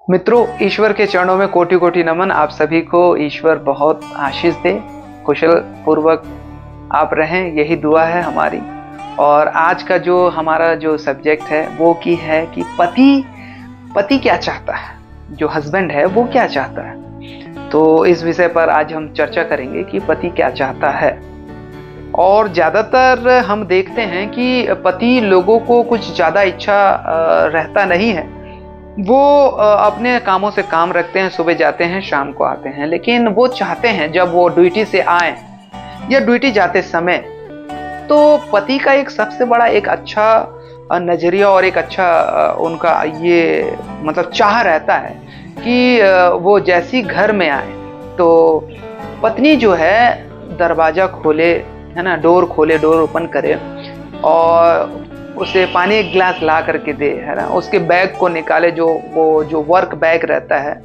मित्रों, ईश्वर के चरणों में कोटि कोटि नमन। आप सभी को ईश्वर बहुत आशीष दे, कुशल पूर्वक आप रहें, यही दुआ है हमारी। और आज का जो हमारा जो सब्जेक्ट है वो की है कि पति पति क्या चाहता है, जो हस्बैंड है वो क्या चाहता है। तो इस विषय पर आज हम चर्चा करेंगे कि पति क्या चाहता है। और ज़्यादातर हम देखते हैं कि पति लोगों को कुछ ज़्यादा इच्छा रहता नहीं है। वो अपने कामों से काम रखते हैं, सुबह जाते हैं शाम को आते हैं, लेकिन वो चाहते हैं जब वो ड्यूटी से आए या ड्यूटी जाते समय, तो पति का एक सबसे बड़ा एक अच्छा नज़रिया और एक अच्छा उनका ये मतलब चाह रहता है कि वो जैसी घर में आए तो पत्नी जो है दरवाज़ा खोले, है ना, डोर खोले, डोर ओपन करे और उसे पानी एक गिलास ला करके दे, है ना, उसके बैग को निकाले, जो वर्क बैग रहता है,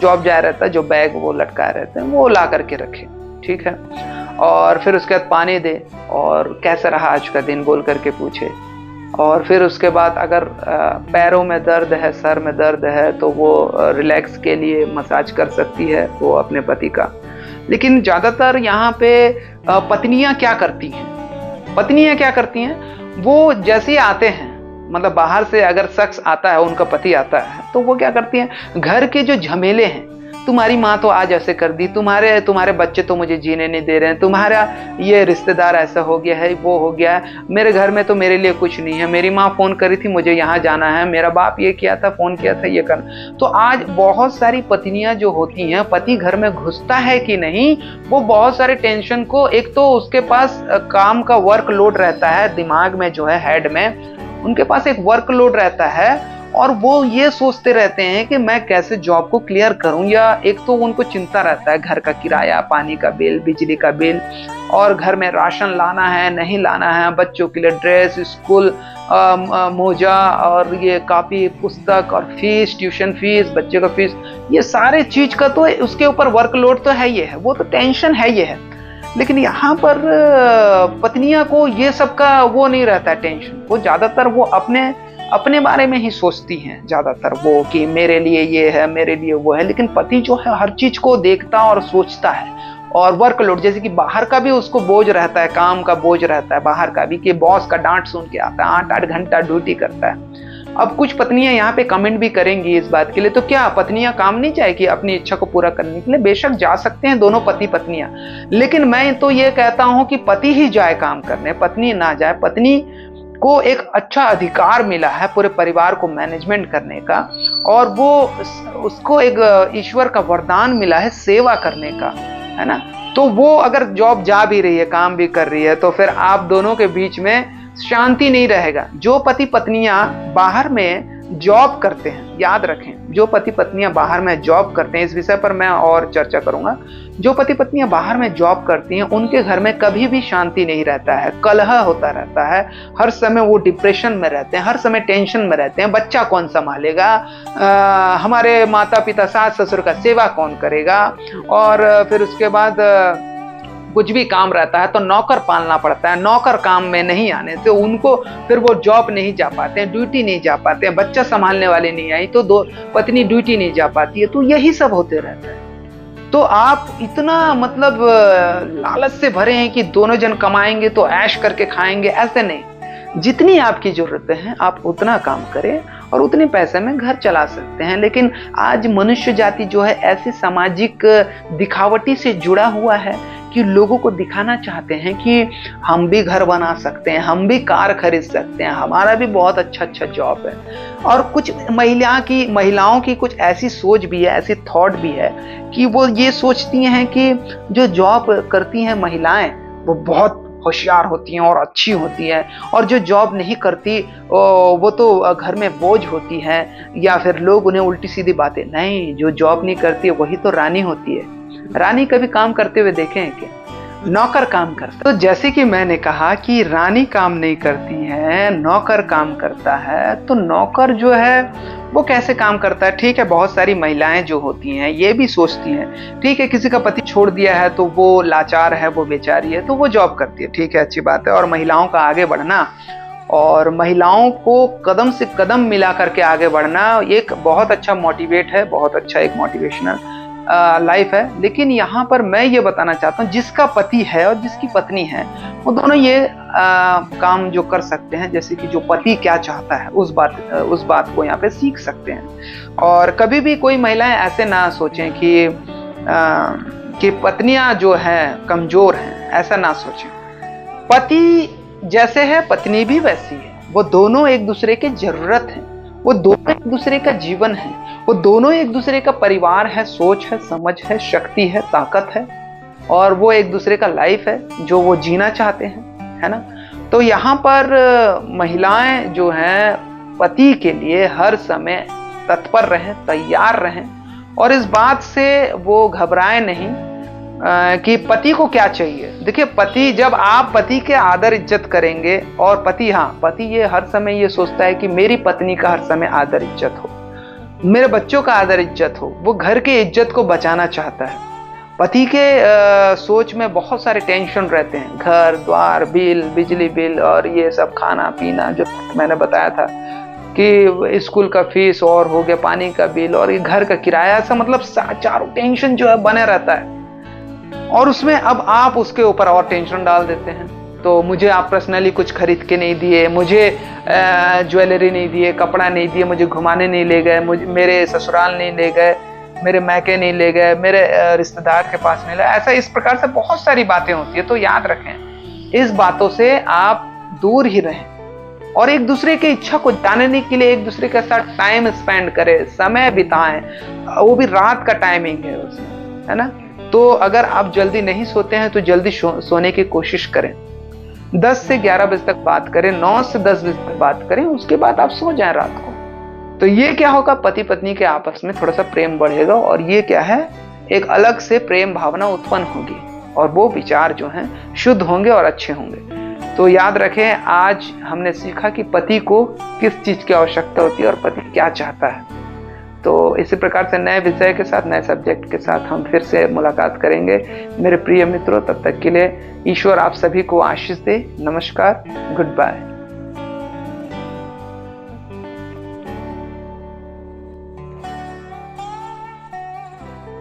जॉब जा रहता है, जो बैग वो लटकाए रहते हैं वो ला करके रखे, ठीक है। और फिर उसके बाद पानी दे और कैसा रहा आज का दिन बोल करके पूछे। और फिर उसके बाद अगर पैरों में दर्द है, सर में दर्द है, तो वो रिलैक्स के लिए मसाज कर सकती है वो अपने पति का। लेकिन ज़्यादातर यहाँ पे पत्नियाँ क्या करती हैं, वो जैसे ही आते हैं, मतलब बाहर से अगर शख्स आता है, उनका पति आता है, तो वो क्या करती हैं, घर के जो झमेले हैं, तुम्हारी माँ तो आज ऐसे कर दी, तुम्हारे बच्चे तो मुझे जीने नहीं दे रहे हैं, तुम्हारा ये रिश्तेदार ऐसा हो गया है, वो हो गया है, मेरे घर में तो मेरे लिए कुछ नहीं है, मेरी माँ फ़ोन करी थी मुझे यहाँ जाना है, मेरा बाप ये किया था, फ़ोन किया था, ये करना। तो आज बहुत सारी पत्नियाँ जो होती हैं, पति घर में घुसता है कि नहीं, वो बहुत सारे टेंशन को, एक तो उसके पास काम का वर्कलोड रहता है, दिमाग में जो है, हेड में उनके पास एक वर्कलोड रहता है, और वो ये सोचते रहते हैं कि मैं कैसे जॉब को क्लियर करूं। या एक तो उनको चिंता रहता है घर का किराया, पानी का बिल, बिजली का बिल, और घर में राशन लाना है नहीं लाना है, बच्चों के लिए ड्रेस, स्कूल मोजा, और ये कॉपी पुस्तक, और फीस, ट्यूशन फीस, बच्चे का फीस, ये सारे चीज का तो उसके ऊपर वर्कलोड तो है, ये है, वो तो टेंशन है, ये है। लेकिन यहाँ पर पत्नियां को ये सब का वो नहीं रहता है टेंशन। वो ज्यादातर वो अपने बारे में ही सोचती हैं ज्यादातर, वो कि मेरे लिए ये है, मेरे लिए वो है। लेकिन पति जो है हर चीज को देखता और सोचता है। और वर्कलोड, जैसे कि बाहर का भी उसको बोझ रहता है, काम का बोझ रहता है बाहर का भी, कि बॉस का डांट सुन के आता है, 8-8 घंटा ड्यूटी करता है। अब कुछ पत्नियां यहाँ पे कमेंट भी करेंगी इस बात के लिए, तो क्या पत्नियां काम नहीं जाएगी अपनी इच्छा को पूरा करने के लिए? बेशक जा सकते हैं दोनों पति पत्नियां, लेकिन मैं तो ये कहता हूं कि पति ही जाए काम करने, पत्नी ना जाए। पत्नी को एक अच्छा अधिकार मिला है पूरे परिवार को मैनेजमेंट करने का, और वो उसको एक ईश्वर का वरदान मिला है सेवा करने का, है ना। तो वो अगर जॉब जा भी रही है, काम भी कर रही है, तो फिर आप दोनों के बीच में शांति नहीं रहेगा। जो पति पत्नियां बाहर में जॉब करते हैं, याद रखें, जो पति पत्नियां बाहर में जॉब करते हैं, इस विषय पर मैं और चर्चा करूंगा। जो पति पत्नियां बाहर में जॉब करती हैं, उनके घर में कभी भी शांति नहीं रहता है, कलह होता रहता है, हर समय वो डिप्रेशन में रहते हैं, हर समय टेंशन में रहते हैं। बच्चा कौन संभालेगा, हमारे माता पिता सास ससुर का सेवा कौन करेगा, और फिर उसके बाद कुछ भी काम रहता है तो नौकर पालना पड़ता है, नौकर काम में नहीं आने से उनको फिर वो जॉब नहीं जा पाते हैं, ड्यूटी नहीं जा पाते हैं, बच्चा संभालने वाले नहीं आई तो दो पत्नी ड्यूटी नहीं जा पाती है। तो यही सब होते रहता है। तो आप इतना मतलब लालच से भरे हैं कि दोनों जन कमाएंगे तो ऐश करके खाएंगे, ऐसे नहीं। जितनी आपकी जरूरतें हैं आप उतना काम करें और उतने पैसे में घर चला सकते हैं। लेकिन आज मनुष्य जाति जो है ऐसी सामाजिक दिखावटी से जुड़ा हुआ है कि लोगों को दिखाना चाहते हैं कि हम भी घर बना सकते हैं, हम भी कार खरीद सकते हैं, हमारा भी बहुत अच्छा जॉब है। और कुछ महिलाओं की कुछ ऐसी सोच भी है, ऐसी थॉट भी है कि वो ये सोचती हैं कि जो जॉब करती हैं महिलाएं वो बहुत होशियार होती हैं और अच्छी होती हैं, और जो जॉब नहीं करती वो तो घर में बोझ होती हैं, या फिर लोग उन्हें उल्टी सीधी बातें। नहीं, जो जॉब नहीं करती है वही तो रानी होती है। रानी कभी काम करते हुए देखे हैं क्या? नौकर काम करता। तो जैसे कि मैंने कहा कि रानी काम नहीं करती है, नौकर काम करता है। तो नौकर जो है वो कैसे काम करता है? ठीक है, बहुत सारी महिलाएं जो होती हैं ये भी सोचती हैं, ठीक है, किसी का पति छोड़ दिया है तो वो लाचार है, वो बेचारी है, तो वो जॉब करती है, ठीक है, अच्छी बात है। और महिलाओं का आगे बढ़ना और महिलाओं को कदम से कदम मिला करके आगे बढ़ना एक बहुत अच्छा मोटिवेट है, बहुत अच्छा एक मोटिवेशनल लाइफ है। लेकिन यहाँ पर मैं ये बताना चाहता हूँ, जिसका पति है और जिसकी पत्नी है, वो दोनों ये काम जो कर सकते हैं, जैसे कि जो पति क्या चाहता है उस बात को यहाँ पे सीख सकते हैं। और कभी भी कोई महिलाएं ऐसे ना सोचें कि पत्नियां जो हैं कमजोर हैं, ऐसा ना सोचें। पति जैसे है पत्नी भी वैसी है, वो दोनों एक दूसरे के जरूरत हैं, वो दोनों एक दूसरे का जीवन है, वो दोनों एक दूसरे का परिवार है, सोच है, समझ है, शक्ति है, ताकत है, और वो एक दूसरे का लाइफ है जो वो जीना चाहते हैं, है ना। तो यहाँ पर महिलाएं जो हैं पति के लिए हर समय तत्पर रहें, तैयार रहें, और इस बात से वो घबराएं नहीं कि पति को क्या चाहिए। देखिए, पति, जब आप पति के आदर इज्जत करेंगे, और पति ये हर समय ये सोचता है कि मेरी पत्नी का हर समय आदर इज्जत हो, मेरे बच्चों का आदर इज्जत हो, वो घर के इज्जत को बचाना चाहता है। पति के सोच में बहुत सारे टेंशन रहते हैं, घर द्वार, बिल, बिजली बिल, और ये सब खाना पीना, जो मैंने बताया था कि स्कूल का फीस और हो गया, पानी का बिल और ये घर का किराया, ऐसा मतलब चारों टेंशन जो है बने रहता है। और उसमें अब आप उसके ऊपर और टेंशन डाल देते हैं। तो मुझे आप पर्सनली कुछ खरीद के नहीं दिए, मुझे ज्वेलरी नहीं दिए, कपड़ा नहीं दिए, मुझे घुमाने नहीं ले गए, मुझे मेरे ससुराल नहीं ले गए, मेरे मैके नहीं ले गए, मेरे रिश्तेदार के पास नहीं ले, ऐसा इस प्रकार से बहुत सारी बातें होती है। तो याद रखें, इस बातों से आप दूर ही रहें, और एक दूसरे की इच्छा को जानने के लिए एक दूसरे के साथ टाइम स्पेंड करें, समय बिताएं, वो भी रात का टाइमिंग है उसमें, है ना। तो अगर आप जल्दी नहीं सोते हैं तो जल्दी सोने की कोशिश करें, 10 से 11 बजे तक बात करें, 9 से 10 बजे तक बात करें, उसके बाद आप सो जाएं रात को। तो ये क्या होगा, पति पत्नी के आपस में थोड़ा सा प्रेम बढ़ेगा, और ये क्या है, एक अलग से प्रेम भावना उत्पन्न होगी, और वो विचार जो हैं शुद्ध होंगे और अच्छे होंगे। तो याद रखें, आज हमने सीखा कि पति को किस चीज की आवश्यकता होती है और पति क्या चाहता है। तो इसी प्रकार से नए विषय के साथ, नए सब्जेक्ट के साथ हम फिर से मुलाकात करेंगे मेरे प्रिय मित्रों। तब तक के लिए ईश्वर आप सभी को आशीष दे। नमस्कार, गुड बाय।